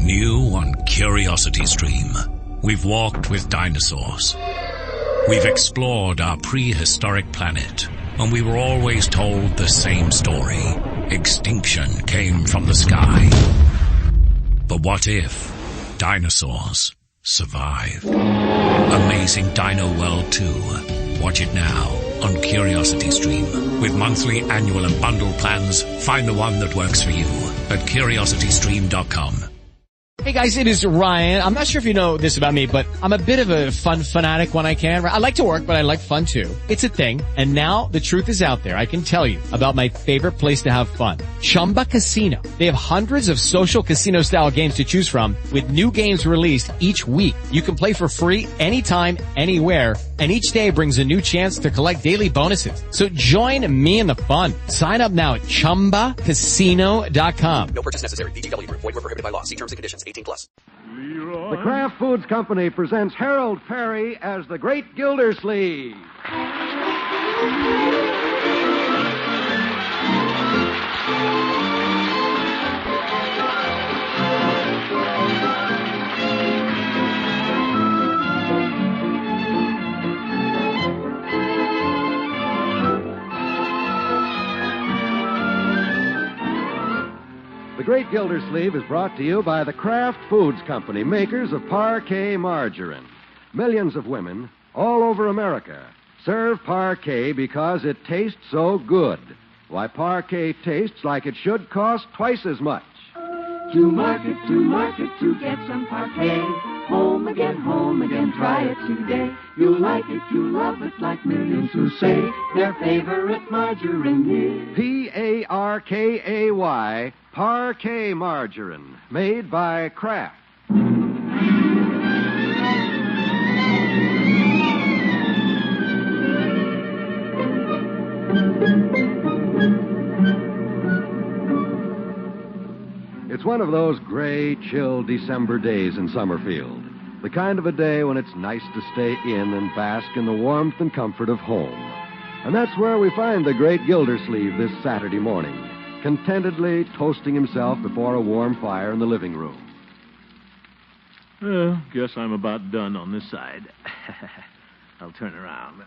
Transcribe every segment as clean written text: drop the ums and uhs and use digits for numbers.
New on Curiosity Stream, we've walked with dinosaurs. We've explored our prehistoric planet, and we were always told the same story. Extinction came from the sky. But what if dinosaurs survived? Amazing Dino World 2. Watch it now on Curiosity Stream. With monthly, annual, and bundle plans, find the one that works for you at curiositystream.com. Hey guys, it is Ryan. I'm not sure if you know this about me, but I'm a bit of a fun fanatic when I can. I like to work, but I like fun too. It's a thing. And now the truth is out there. I can tell you about my favorite place to have fun. Chumba Casino. They have hundreds of social casino style games to choose from with new games released each week. You can play for free anytime, anywhere. And each day brings a new chance to collect daily bonuses. So join me in the fun. Sign up now at ChumbaCasino.com. No purchase necessary. VGW Group. Void where prohibited by law. See terms and conditions. 18+. Leroy. The Kraft Foods Company presents Harold Perry as the Great Gildersleeve. The Great Gildersleeve is brought to you by the Kraft Foods Company, makers of Parquet margarine. Millions of women all over America serve Parquet because it tastes so good. Why, Parquet tastes like it should cost twice as much. To market, to get some Parquet. Home again, try it today. You'll like it, you'll love it, like millions who say their favorite margarine is Parkay, Parquet margarine, made by Kraft. It's one of those gray, chill December days in Summerfield. The kind of a day when it's nice to stay in and bask in the warmth and comfort of home. And that's where we find the Great Gildersleeve this Saturday morning, contentedly toasting himself before a warm fire in the living room. Well, guess I'm about done on this side. I'll turn around.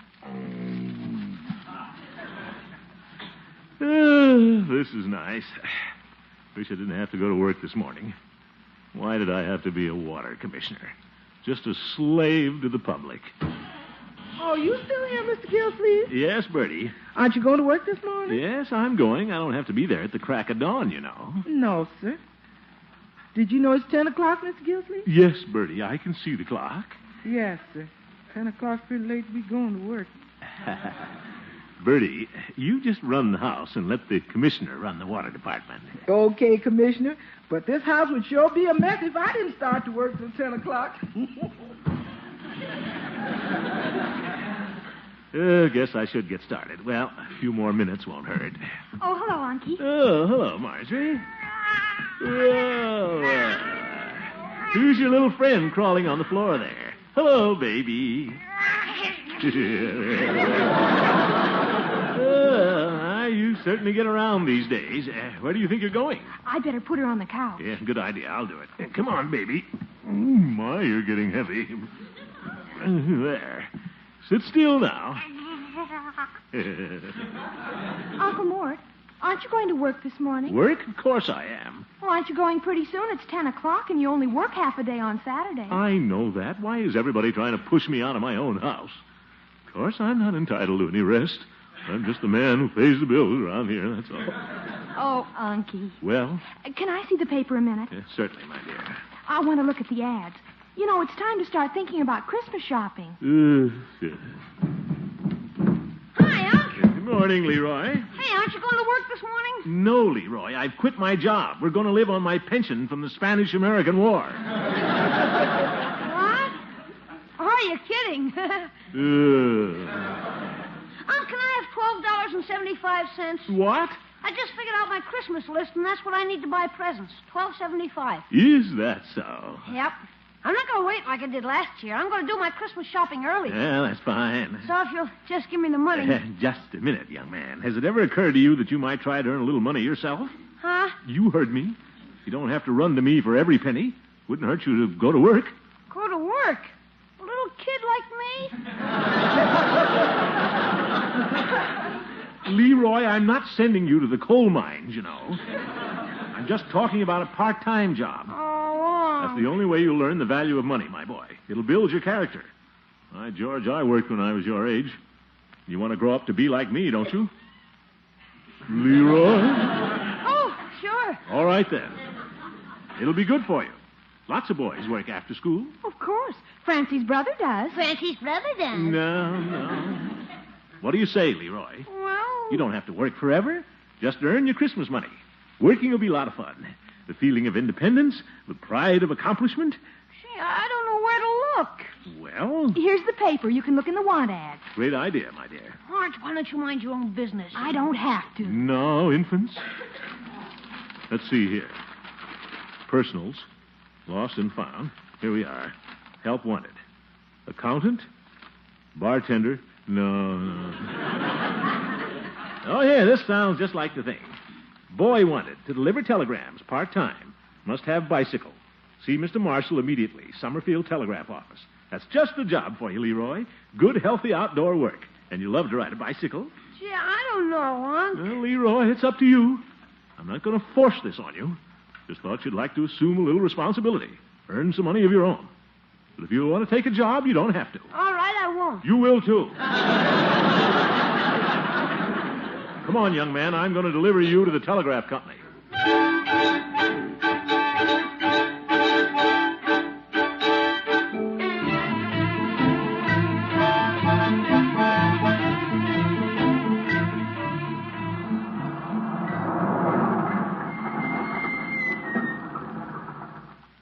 This is nice. Wish I didn't have to go to work this morning. Why did I have to be a water commissioner? Just a slave to the public. Oh, you still here, Mr. Gildersleeve? Yes, Bertie. Aren't you going to work this morning? Yes, I'm going. I don't have to be there at the crack of dawn, you know. No, sir. Did you know it's 10 o'clock, Mr. Gildersleeve? Yes, Bertie, I can see the clock. Yes, sir. 10 o'clock's pretty late to be going to work. Bertie, you just run the house and let the commissioner run the water department. Okay, Commissioner, but this house would sure be a mess if I didn't start to work till 10 o'clock. Guess I should get started. Well, a few more minutes won't hurt. Oh, hello, Unky. Oh, hello, Marjorie. Oh, who's your little friend crawling on the floor there? Hello, baby. You certainly get around these days. Where do you think you're going? I better put her on the couch. Yeah, good idea. I'll do it. Come on, baby. My, you're getting heavy. There. Sit still now. Uncle Mort, aren't you going to work this morning? Work? Of course I am. Well, aren't you going pretty soon? It's 10 o'clock, and you only work half a day on Saturday. I know that. Why is everybody trying to push me out of my own house? Of course, I'm not entitled to any rest. I'm just the man who pays the bills around here, that's all. Oh, Unky. Well? Can I see the paper a minute? Certainly, my dear. I want to look at the ads. You know, it's time to start thinking about Christmas shopping. Hi, Unc. Good morning, Leroy. Hey, aren't you going to work this morning? No, Leroy. I've quit my job. We're going to live on my pension from the Spanish-American War. What? Are you kidding? Can I have $12.75? What? I just figured out my Christmas list, and that's what I need to buy presents. $12.75. Is that so? Yep. I'm not going to wait like I did last year. I'm going to do my Christmas shopping early. Yeah, that's fine. So if you'll just give me the money. Just a minute, young man. Has it ever occurred to you that you might try to earn a little money yourself? Huh? You heard me. You don't have to run to me for every penny. Wouldn't hurt you to go to work. Go to work. A little kid like me? Leroy, I'm not sending you to the coal mines, you know. I'm just talking about a part-time job. Oh, That's the only way you'll learn the value of money, my boy. It'll build your character. Why, George, I worked when I was your age. You want to grow up to be like me, don't you? Leroy? Oh, sure. All right, then. It'll be good for you. Lots of boys work after school. Of course. Francie's brother does. Francie's brother does. No. What do you say, Leroy? Well... You don't have to work forever. Just earn your Christmas money. Working will be a lot of fun. The feeling of independence, the pride of accomplishment. Gee, I don't know where to look. Well, Here's the paper. You can look in the want ads. great idea, my dear. Marge, why don't you mind your own business? I don't have to. No, infants. Let's see here. Personals. Lost and found. Here we are. Help wanted. Accountant. Bartender. No. Oh, yeah, this sounds just like the thing. Boy wanted to deliver telegrams part-time. Must have bicycle. See Mr. Marshall immediately. Summerfield Telegraph Office. That's just the job for you, Leroy. Good, healthy outdoor work. And you love to ride a bicycle. Gee, I don't know, Unc. Well, Leroy, it's up to you. I'm not going to force this on you. Just thought you'd like to assume a little responsibility. Earn some money of your own. But if you want to take a job, you don't have to. All right, I won't. You will, too. Come on, young man. I'm going to deliver you to the telegraph company.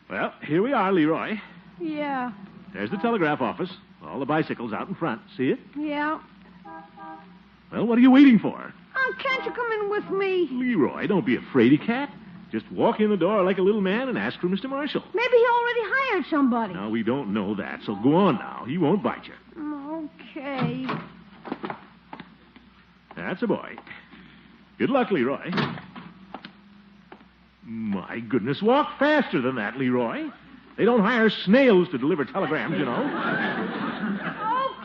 Well, here we are, Leroy. Yeah. There's the telegraph office. All the bicycles out in front. See it? Yeah. Well, what are you waiting for? Can't you come in with me? Leroy, don't be a fraidy cat. Just walk in the door like a little man and ask for Mr. Marshall. Maybe he already hired somebody. Now, we don't know that, so go on now. He won't bite you. Okay. That's a boy. Good luck, Leroy. My goodness, walk faster than that, Leroy. They don't hire snails to deliver telegrams, you know.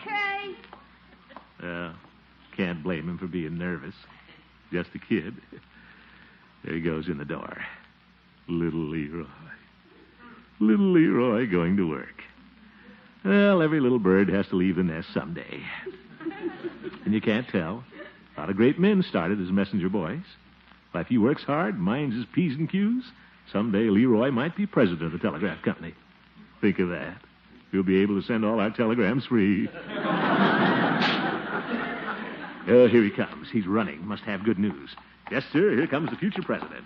Okay. Can't blame him for being nervous. Just a kid. There he goes in the door. Little Leroy. Little Leroy going to work. Well, every little bird has to leave the nest someday. And you can't tell. A lot of great men started as messenger boys. But if he works hard, minds his P's and Q's, someday Leroy might be president of the telegraph company. Think of that. We'll be able to send all our telegrams free. Oh, here he comes. He's running. Must have good news. Yes, sir. Here comes the future president.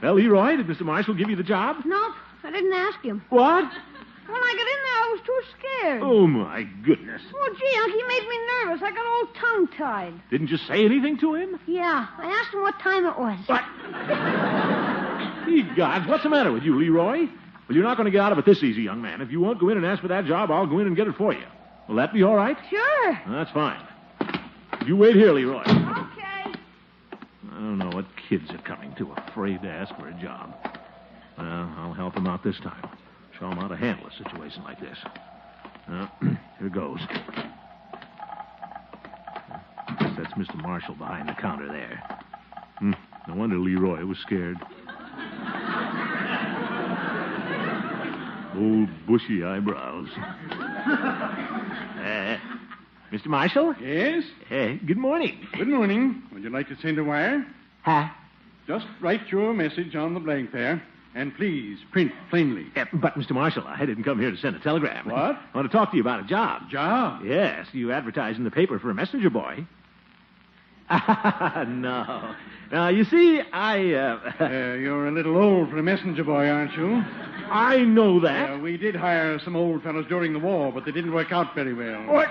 Well, Leroy, did Mr. Marshall give you the job? Nope, I didn't ask him. What? When I got in there, I was too scared. Oh, my goodness. Oh, gee, Unc, he made me nervous. I got all tongue-tied. Didn't you say anything to him? Yeah, I asked him what time it was. What? Ye gods, what's the matter with you, Leroy? Well, you're not going to get out of it this easy, young man. If you won't go in and ask for that job, I'll go in and get it for you. Will that be all right? Sure. That's fine. You wait here, Leroy. Okay. I don't know what kids are coming to, afraid to ask for a job. Well, I'll help them out this time. Show them how to handle a situation like this. Here goes. Guess that's Mr. Marshall behind the counter there. No wonder Leroy was scared. Old bushy eyebrows. Mr. Marshall? Yes? Good morning. Good morning. Would you like to send a wire? Huh? Just write your message on the blank there, and please print plainly. But, Mr. Marshall, I didn't come here to send a telegram. What? I want to talk to you about a job. Job? Yes, you advertise in the paper for a messenger boy. No. Now, you see, You're a little old for a messenger boy, aren't you? I know that. We did hire some old fellows during the war, but they didn't work out very well. What?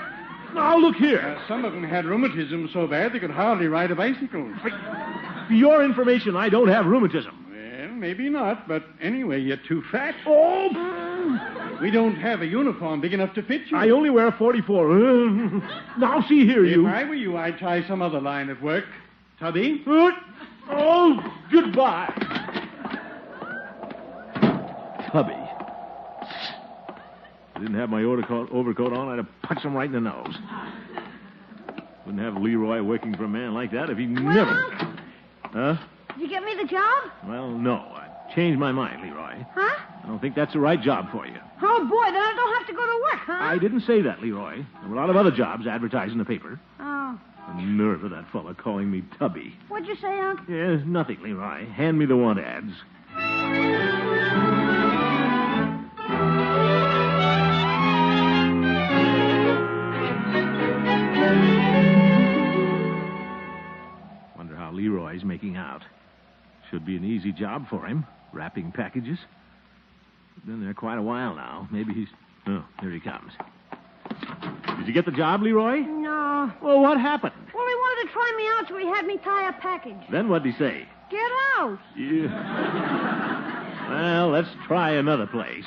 Now, look here. Some of them had rheumatism so bad they could hardly ride a bicycle. For your information, I don't have rheumatism. Well, maybe not, but anyway, you're too fat. Oh! We don't have a uniform big enough to fit you. I only wear 44. Now, see here, you. If I were you, I'd try some other line of work. Tubby? Oh, goodbye. Tubby. If I didn't have my overcoat on, I'd have punched him right in the nose. Wouldn't have Leroy working for a man like that if he never... Unc, Huh? did you get me the job? Well, no. I changed my mind, Leroy. Huh? I don't think that's the right job for you. Oh, boy, then I don't have to go to work, huh? I didn't say that, Leroy. There were a lot of other jobs advertised in the paper. Oh. The nerve of that fella calling me Tubby. What'd you say, Unc? Yes, nothing, Leroy. Hand me the want ads. Wonder how Leroy's making out. Should be an easy job for him, wrapping packages. Been there quite a while now. Maybe he's... Oh, here he comes. Did you get the job, Leroy? No. Well, what happened? Well, he wanted to try me out, so he had me tie a package. Then what'd he say? Get out. Yeah. Well, let's try another place.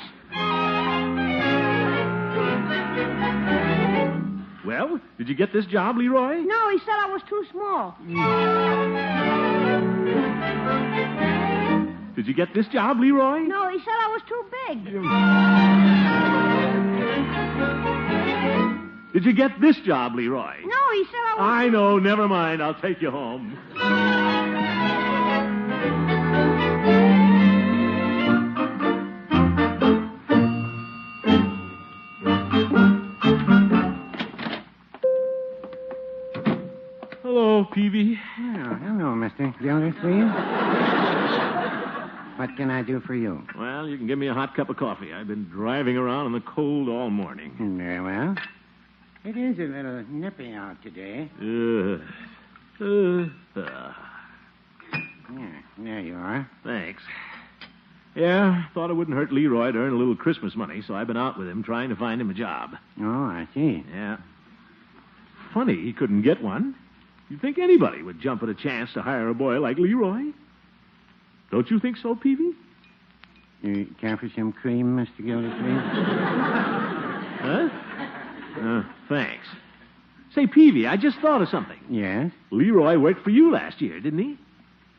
Well, did you get this job, Leroy? No, he said I was too small. Did you get this job, Leroy? No, he said I was too big. Did you get this job, Leroy? No, he said I was... I know. Never mind. I'll take you home. Hello, Peavy. Oh, hello, Mr. Gildersleeve. What can I do for you? Well, you can give me a hot cup of coffee. I've been driving around in the cold all morning. Very well. It is a little nippy out today. Yeah, there you are. Thanks. Yeah, thought it wouldn't hurt Leroy to earn a little Christmas money, so I've been out with him trying to find him a job. Oh, I see. Yeah. Funny he couldn't get one. You'd think anybody would jump at a chance to hire a boy like Leroy. Don't you think so, Peavy? You care for some cream, Mr. Gildersleeve? Huh? Thanks. Say, Peavy, I just thought of something. Yes? Leroy worked for you last year, didn't he?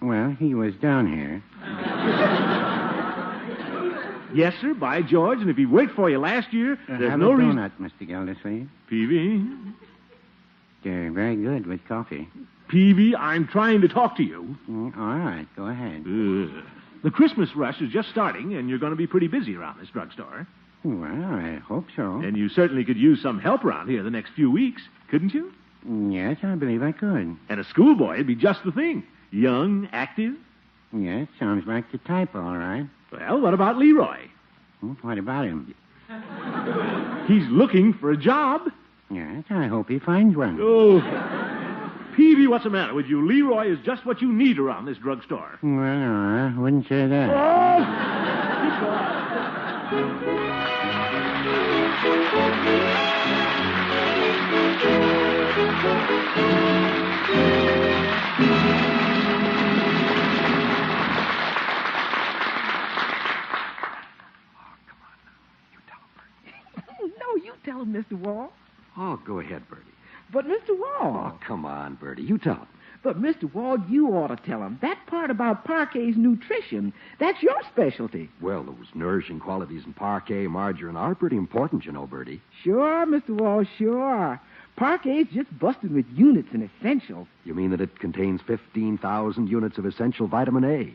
Well, he was down here. Yes, sir, by George. And if he worked for you last year, there's have no a reason... donut, Mr. Gildersleeve. Peavy? They're very good with coffee. Peavy, I'm trying to talk to you. All right, go ahead. The Christmas rush is just starting, and you're going to be pretty busy around this drugstore. Well, I hope so. And you certainly could use some help around here the next few weeks, couldn't you? Yes, I believe I could. And a schoolboy would be just the thing. Young, active. Yes, sounds like the type, all right. Well, what about Leroy? What about him? He's looking for a job. Yes, I hope he finds one. Oh, Peavy, what's the matter with you? Leroy is just what you need around this drugstore. Well, no, I wouldn't say that. No, you tell him, Mr. Wall. Oh, go ahead, Bertie. But, Mr. Wall. Oh, come on, Bertie. You tell him. But, Mr. Wall, you ought to tell him. That part about Parquet's nutrition, that's your specialty. Well, those nourishing qualities in Parquet margarine are pretty important, you know, Bertie. Sure, Mr. Wall, sure. Parquet's just busted with units and essentials. You mean that it contains 15,000 units of essential vitamin A?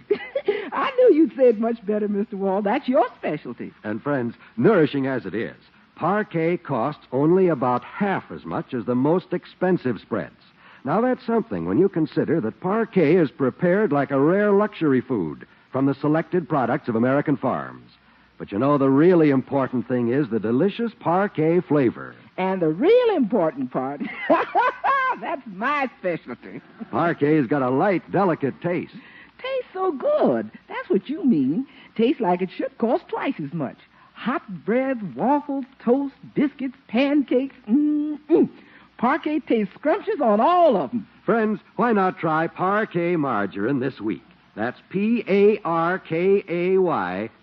I knew you'd say it much better, Mr. Wall. That's your specialty. And, friends, nourishing as it is, Parquet costs only about half as much as the most expensive spreads. Now, that's something when you consider that Parquet is prepared like a rare luxury food from the selected products of American farms. But you know, the really important thing is the delicious Parquet flavor. And the real important part, that's my specialty. Parquet's got a light, delicate taste. Tastes so good. That's what you mean. Tastes like it should cost twice as much. Hot breads, waffles, toast, biscuits, pancakes. Parquet tastes scrumptious on all of them. Friends, why not try Parquet margarine this week? That's Parkay,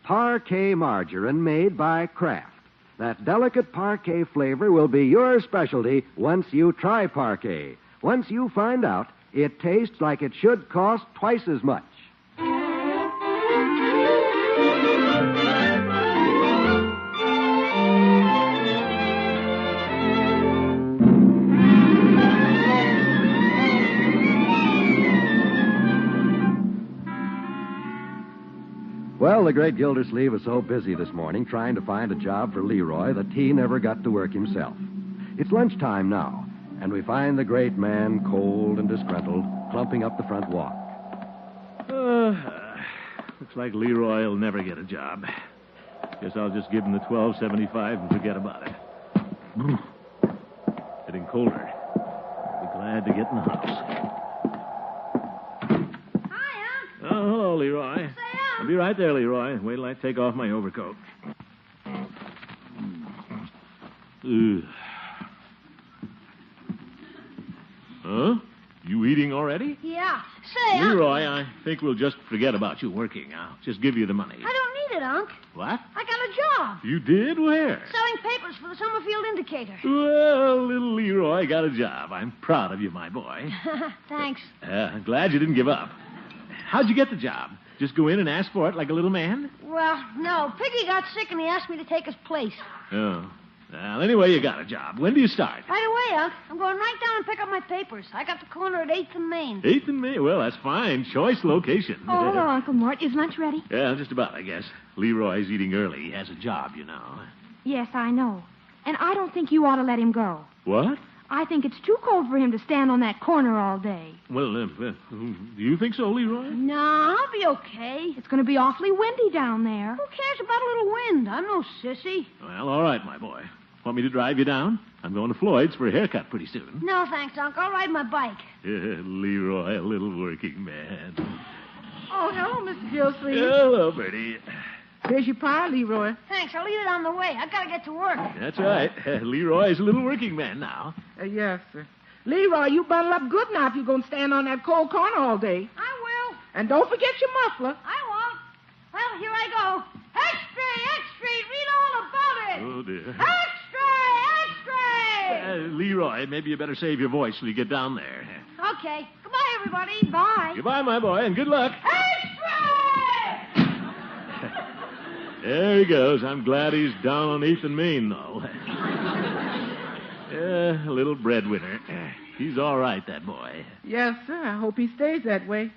Parquet margarine made by Kraft. That delicate Parquet flavor will be your specialty once you try Parquet. Once you find out it tastes like it should cost twice as much. Well, the great Gildersleeve was so busy this morning trying to find a job for Leroy that he never got to work himself. It's lunchtime now, and we find the great man, cold and disgruntled, clumping up the front walk. Looks like Leroy will never get a job. Guess I'll just give him the $12.75 and forget about it. Getting colder. I'll be glad to get in the house. Hi, Unc. Oh, hello, Leroy. Say, Unc. I'll be right there, Leroy. Wait till I take off my overcoat. Ugh. Huh? You eating already? Yeah. Say, Unc. Leroy, I think we'll just forget about you working. I'll just give you the money. I don't need it, Unc. What? I got a job. You did? Where? Selling papers for the Summerfield Indicator. Well, little Leroy got a job. I'm proud of you, my boy. Thanks. I'm glad you didn't give up. How'd you get the job? Just go in and ask for it like a little man? Well, no. Piggy got sick and he asked me to take his place. Oh. Well, anyway, you got a job. When do you start? Right away, Unc. I'm going right down and pick up my papers. I got the corner at 8th and Main. 8th and May? Well, that's fine. Choice location. Oh, hello, Uncle Mort. Is lunch ready? Yeah, just about, I guess. Leroy's eating early. He has a job, you know. Yes, I know. And I don't think you ought to let him go. What? I think it's too cold for him to stand on that corner all day. Well, do you think so, Leroy? No, I'll be okay. It's going to be awfully windy down there. Who cares about a little wind? I'm no sissy. Well, all right, my boy. Want me to drive you down? I'm going to Floyd's for a haircut pretty soon. No, thanks, Unc. I'll ride my bike. Leroy, a little working man. Oh, hello, Mr. Gildersleeve. Hello, Bertie. Here's your pie, Leroy. Thanks. I'll eat it on the way. I gotta get to work. That's right. Leroy's a little working man now. Yes, sir. Leroy, you bundle up good now if you're going to stand on that cold corner all day. I will. And don't forget your muffler. I won't. Well, here I go. Extra, extra. Read all about it. Oh, dear. Extra, extra. Leroy, maybe you better save your voice till you get down there. Okay. Goodbye, everybody. Bye. Goodbye, my boy, and good luck. Extra! There he goes. I'm glad he's down on 8th and Main, though. A little breadwinner. He's all right, that boy. Yes, sir. I hope he stays that way.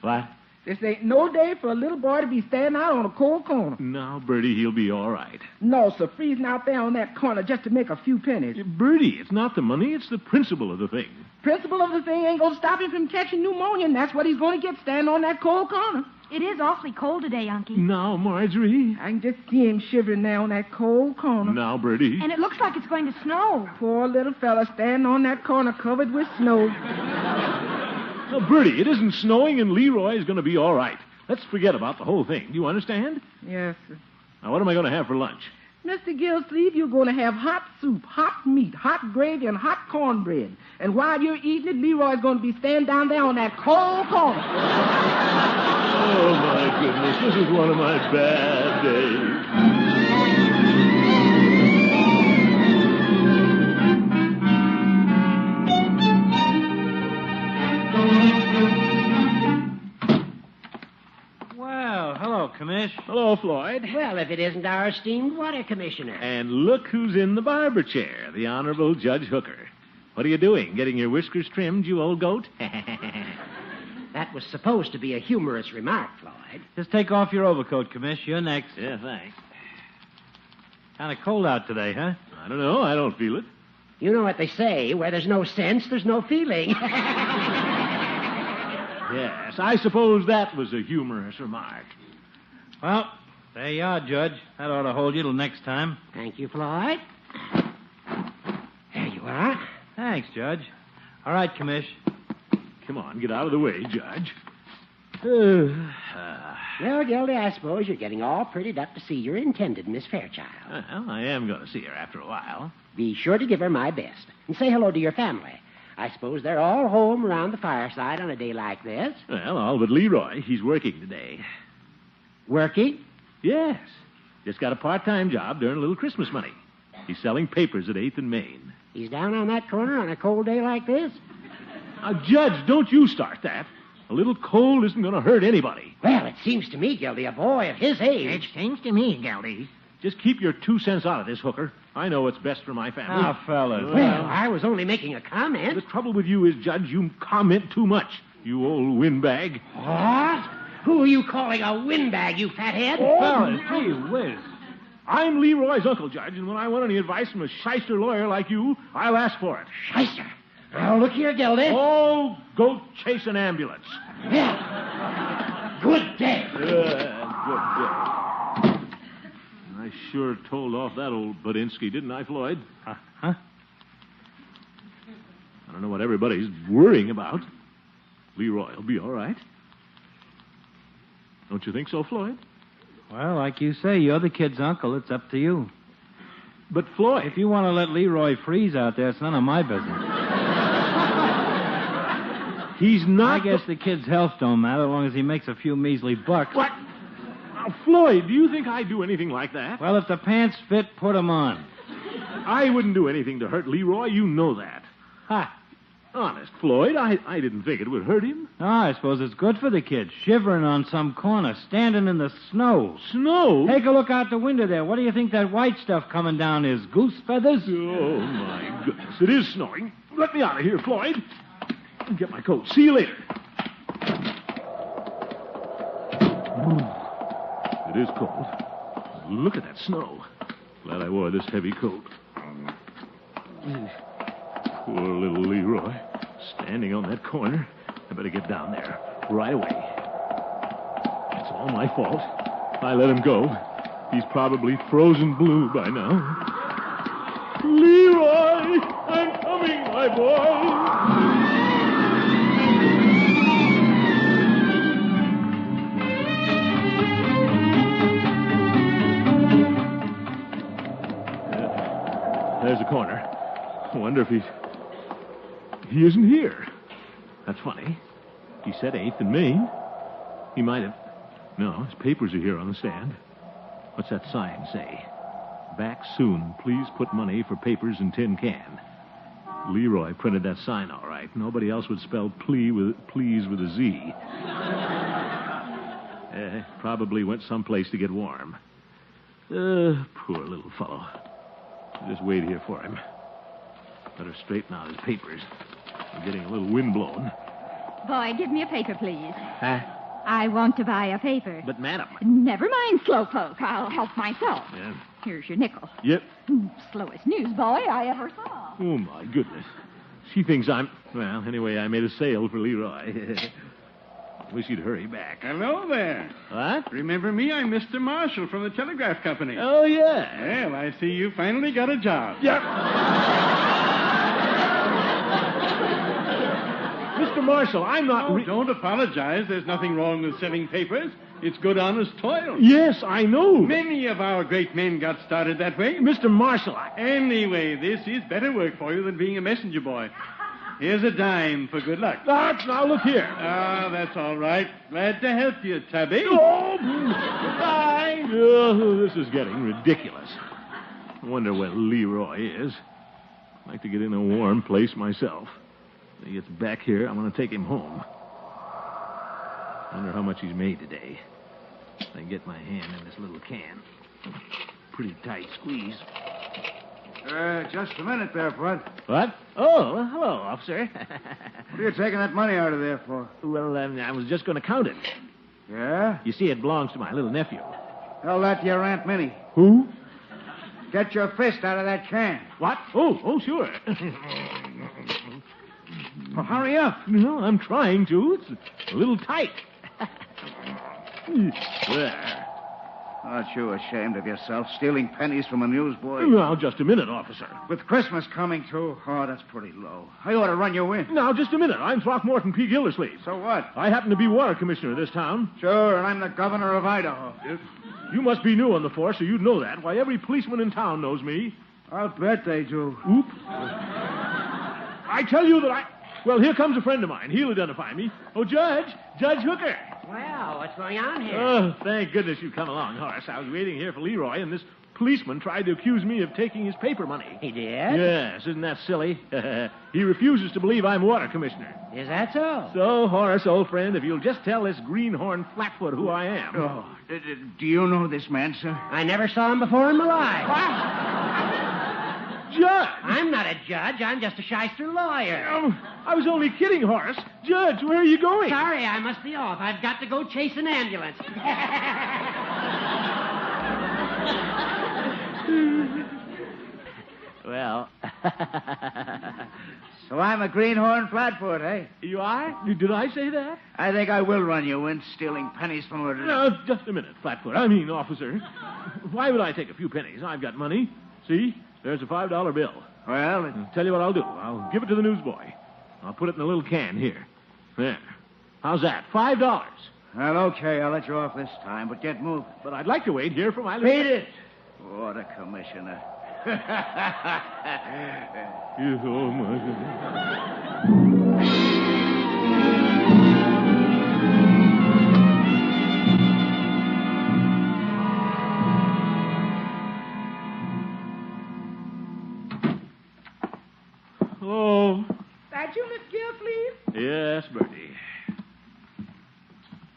What? This ain't no day for a little boy to be standing out on a cold corner. No, Bertie, he'll be all right. No, sir. Freezing out there on that corner just to make a few pennies. Bertie, it's not the money, it's the principle of the thing. Principle of the thing ain't going to stop him from catching pneumonia, and that's what he's going to get standing on that cold corner. It is awfully cold today, Unky. Now, Marjorie. I can just see him shivering there on that cold corner. Now, Bertie. And it looks like it's going to snow. Poor little fella standing on that corner covered with snow. Now, Bertie, it isn't snowing, and Leroy is going to be all right. Let's forget about the whole thing. Do you understand? Yes, sir. Now, what am I going to have for lunch? Mr. Gildersleeve, you're going to have hot soup, hot meat, hot gravy, and hot cornbread. And while you're eating it, Leroy's going to be standing down there on that cold corner. Oh, my goodness. This is one of my bad days. Well, hello, Commish. Hello, Floyd. Well, if it isn't our esteemed water commissioner. And look who's in the barber chair, the Honorable Judge Hooker. What are you doing? Getting your whiskers trimmed, you old goat? That was supposed to be a humorous remark, Floyd. Just take off your overcoat, Commish. You're next. Yeah, thanks. Kind of cold out today, huh? I don't know. I don't feel it. You know what they say, where there's no sense, there's no feeling. Yes, I suppose that was a humorous remark. Well, there you are, Judge. That ought to hold you till next time. Thank you, Floyd. There you are. Thanks, Judge. All right, Commish. Come on, get out of the way, Judge. Well, Gildy, I suppose you're getting all prettied up to see your intended Miss Fairchild. Well, I am going to see her after a while. Be sure to give her my best. And say hello to your family. I suppose they're all home around the fireside on a day like this. Well, all but Leroy. He's working today. Working? Yes. Just got a part-time job to earn a little Christmas money. He's selling papers at 8th and Main. He's down on that corner on a cold day like this? Now, Judge, don't you start that. A little cold isn't going to hurt anybody. Well, it seems to me, Gildy, a boy of his age. It seems to me, Gildy. Just keep your 2 cents out of this, Hooker. I know what's best for my family. Now, fellas. Well, I was only making a comment. The trouble with you is, Judge, you comment too much, you old windbag. What? Who are you calling a windbag, you fathead? Fellas, gee whiz. I'm Leroy's uncle, Judge, and when I want any advice from a shyster lawyer like you, I'll ask for it. Shyster? Now, look here, Gildy. Oh, go chase an ambulance. Yeah. Good day. Good day. I sure told off that old Budinsky, didn't I, Floyd? Huh? I don't know what everybody's worrying about. Leroy will be all right. Don't you think so, Floyd? Well, like you say, you're the kid's uncle. It's up to you. But, Floyd... If you want to let Leroy freeze out there, it's none of my business. He's not... I guess the kid's health don't matter as long as he makes a few measly bucks. What? Now, Floyd, do you think I'd do anything like that? Well, if the pants fit, put 'em on. I wouldn't do anything to hurt Leroy. You know that. Ha! Honest, Floyd, I didn't think it would hurt him. Oh, I suppose it's good for the kid. Shivering on some corner, standing in the snow. Snow? Take a look out the window there. What do you think that white stuff coming down is? Goose feathers? Oh, my goodness. It is snowing. Let me out of here, Floyd. Get my coat. See you later. It is cold. Look at that snow. Glad I wore this heavy coat. Poor little Leroy. Standing on that corner. I better get down there right away. It's all my fault. I let him go. He's probably frozen blue by now. Leroy! I'm coming, my boy! There's the corner. I wonder if he isn't here. That's funny. He said 8th and Main. He might have... No, his papers are here on the stand. What's that sign say? Back soon. Please put money for papers in tin can. Leroy printed that sign all right. Nobody else would spell please with a Z. Probably went someplace to get warm. Poor little fellow. Just wait here for him. Better straighten out his papers. I'm getting a little windblown. Boy, give me a paper, please. Huh? I want to buy a paper. But, madam... Never mind, slowpoke. I'll help myself. Yeah. Here's your nickel. Yep. Slowest newsboy I ever saw. Oh, my goodness. She thinks I'm... Well, anyway, I made a sale for Leroy. Wish you'd hurry back. Hello there. What? Remember me? I'm Mr. Marshall from the Telegraph Company. Oh, yeah. Well, I see you finally got a job. Yep. Mr. Marshall, I'm not... Don't apologize. There's nothing wrong with selling papers. It's good, honest toil. Yes, I know. Many of our great men got started that way. Mr. Marshall, Anyway, this is better work for you than being a messenger boy. Here's a dime for good luck. Now, look here. That's all right. Glad to help you, Tubby. Oh, goodbye. Oh, this is getting ridiculous. I wonder where Leroy is. I'd like to get in a warm place myself. When he gets back here, I'm going to take him home. Wonder how much he's made today. I can get my hand in this little can. Pretty tight squeeze. Just a minute there, Bud. What? Oh, well, hello, officer. What are you taking that money out of there for? Well, I was just going to count it. Yeah? You see, it belongs to my little nephew. Tell that to your Aunt Minnie. Who? Get your fist out of that can. What? Oh, sure. Well, hurry up. No, I'm trying to. It's a little tight. There. Aren't you ashamed of yourself, stealing pennies from a newsboy? Now, just a minute, officer. With Christmas coming, too? Oh, that's pretty low. I ought to run you in. Now, just a minute. I'm Throckmorton P. Gildersleeve. So what? I happen to be water commissioner of this town. Sure, and I'm the governor of Idaho. You must be new on the force, so you'd know that. Why, every policeman in town knows me. I'll bet they do. Oop. I tell you that I... Well, here comes a friend of mine. He'll identify me. Oh, Judge Hooker. Well, what's going on here? Oh, thank goodness you've come along, Horace. I was waiting here for Leroy, and this policeman tried to accuse me of taking his paper money. He did? Yes, isn't that silly? He refuses to believe I'm water commissioner. Is that so? So, Horace, old friend, if you'll just tell this greenhorn flatfoot who I am. Oh, do you know this man, sir? I never saw him before in my life. Judge! I'm not a judge. I'm just a shyster lawyer. I was only kidding, Horace. Judge, where are you going? Sorry, I must be off. I've got to go chase an ambulance. Well, so I'm a greenhorn flatfoot, eh? You are? Did I say that? I think I will run you in, stealing pennies from her. No, just a minute, Flatfoot. I mean, officer. Why would I take a few pennies? I've got money. See? There's a $5 bill. Well, I'll tell you what I'll do. I'll give it to the newsboy. I'll put it in a little can here. There. How's that? $5. well, okay, I'll let you off this time, but get moving. But I'd like to wait here for my... Beat it! What a commissioner. Oh, my Oh. That you, Miss Gildersleeve? Yes, Bertie.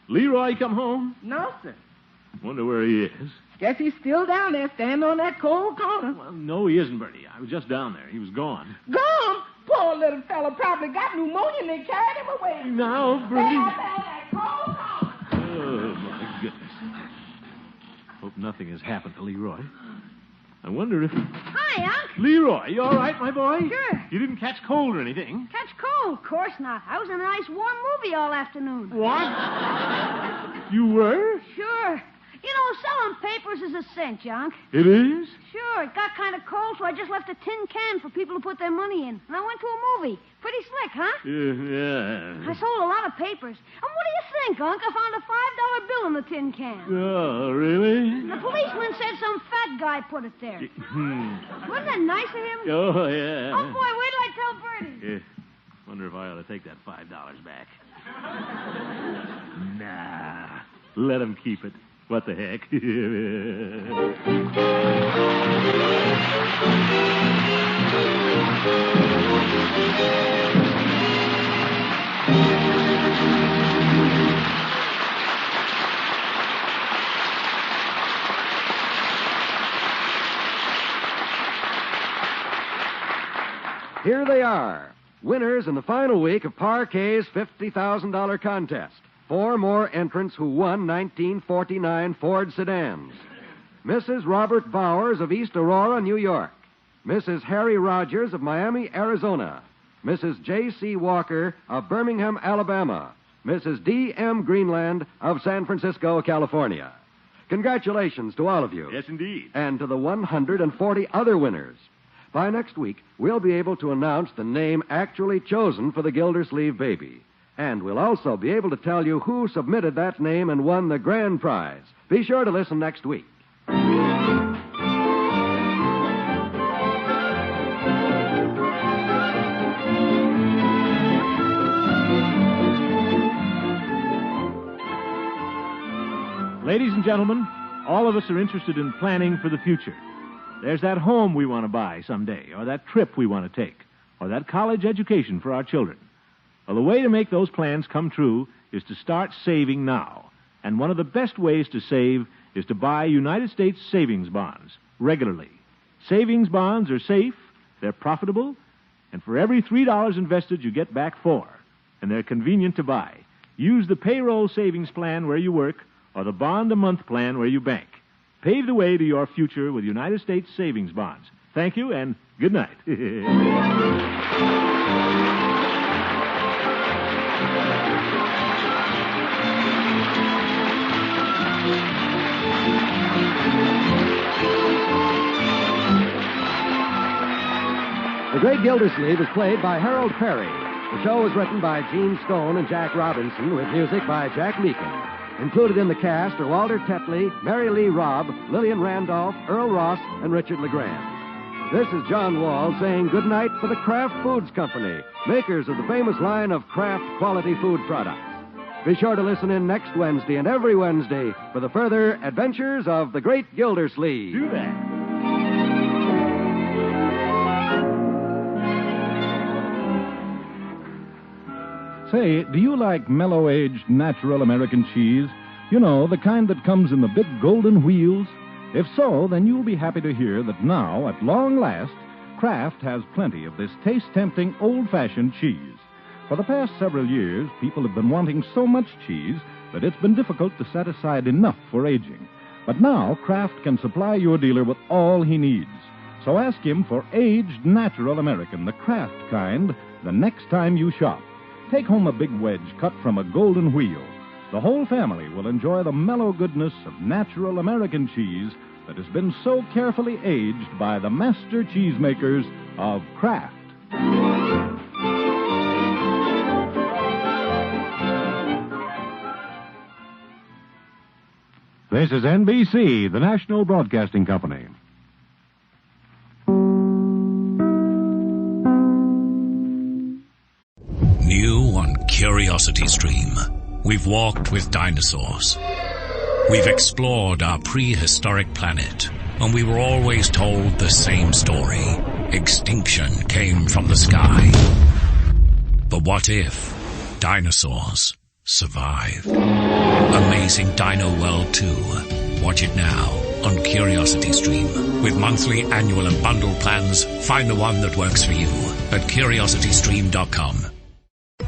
Leroy come home? No, sir. Wonder where he is. Guess he's still down there standing on that cold corner. Well, no, he isn't, Bertie. I was just down there. He was gone. Gone? Poor little fella probably got pneumonia and they carried him away. Now, Bertie. Down that cold corner. Oh, my goodness. Hope nothing has happened to Leroy. I wonder if... Hi, Unc. Leroy, you all right, my boy? Sure. You didn't catch cold or anything? Catch cold? Of course not. I was in a nice warm movie all afternoon. What? You were? Sure. You know, selling papers is a cinch, Unc. It is? Sure. It got kind of cold, so I just left a tin can for people to put their money in. And I went to a movie. Pretty slick, huh? Yeah. I sold a lot of papers. And what do you think, Unc? I found a $5 bill in the tin can. Oh, really? The policeman said some fat guy put it there. Wasn't that nice of him? Oh, yeah. Oh, boy, wait till I tell Bertie. Yeah. Wonder if I ought to take that $5 back. Nah. Let him keep it. What the heck? Here they are, winners in the final week of Parquet's $50,000 contest. 4 more entrants who won 1949 Ford sedans. Mrs. Robert Bowers of East Aurora, New York. Mrs. Harry Rogers of Miami, Arizona. Mrs. J.C. Walker of Birmingham, Alabama. Mrs. D.M. Greenland of San Francisco, California. Congratulations to all of you. Yes, indeed. And to the 140 other winners. By next week, we'll be able to announce the name actually chosen for the Gildersleeve baby. And we'll also be able to tell you who submitted that name and won the grand prize. Be sure to listen next week. Ladies and gentlemen, all of us are interested in planning for the future. There's that home we want to buy someday, or that trip we want to take, or that college education for our children. Well, the way to make those plans come true is to start saving now. And one of the best ways to save is to buy United States savings bonds regularly. Savings bonds are safe, they're profitable, and for every $3 invested, you get back $4. And they're convenient to buy. Use the payroll savings plan where you work or the bond-a-month plan where you bank. Pave the way to your future with United States savings bonds. Thank you, and good night. The Great Gildersleeve is played by Harold Perry. The show was written by Gene Stone and Jack Robinson with music by Jack Meakin. Included in the cast are Walter Tetley, Mary Lee Robb, Lillian Randolph, Earl Ross, and Richard LeGrand. This is John Wall saying goodnight for the Kraft Foods Company, makers of the famous line of Kraft quality food products. Be sure to listen in next Wednesday and every Wednesday for the further adventures of the Great Gildersleeve. Do that. Say, do you like mellow-aged, natural American cheese? You know, the kind that comes in the big golden wheels? If so, then you'll be happy to hear that now, at long last, Kraft has plenty of this taste-tempting, old-fashioned cheese. For the past several years, people have been wanting so much cheese that it's been difficult to set aside enough for aging. But now, Kraft can supply your dealer with all he needs. So ask him for aged natural American, the Kraft kind, the next time you shop. Take home a big wedge cut from a golden wheel. The whole family will enjoy the mellow goodness of natural American cheese that has been so carefully aged by the master cheesemakers of Kraft. This is NBC, the National Broadcasting Company. New on Curiosity Stream, we've walked with dinosaurs. We've explored our prehistoric planet, and we were always told the same story. Extinction came from the sky. But what if dinosaurs survived? Amazing Dino World 2. Watch it now on Curiosity Stream. With monthly, annual, and bundle plans, find the one that works for you at curiositystream.com.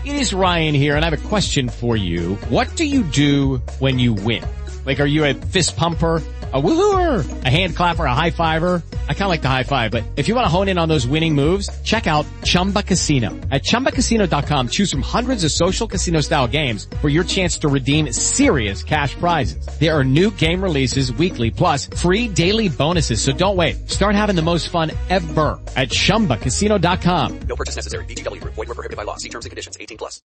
It is Ryan here, and I have a question for you. What do you do when you win? Like, are you a fist pumper, a woohooer, a hand clapper, a high fiver? I kind of like the high five, but if you want to hone in on those winning moves, check out Chumba Casino. At ChumbaCasino.com, choose from hundreds of social casino-style games for your chance to redeem serious cash prizes. There are new game releases weekly, plus free daily bonuses. So don't wait. Start having the most fun ever at ChumbaCasino.com. No purchase necessary. VGW Group. Void where prohibited by law. See terms and conditions. 18+.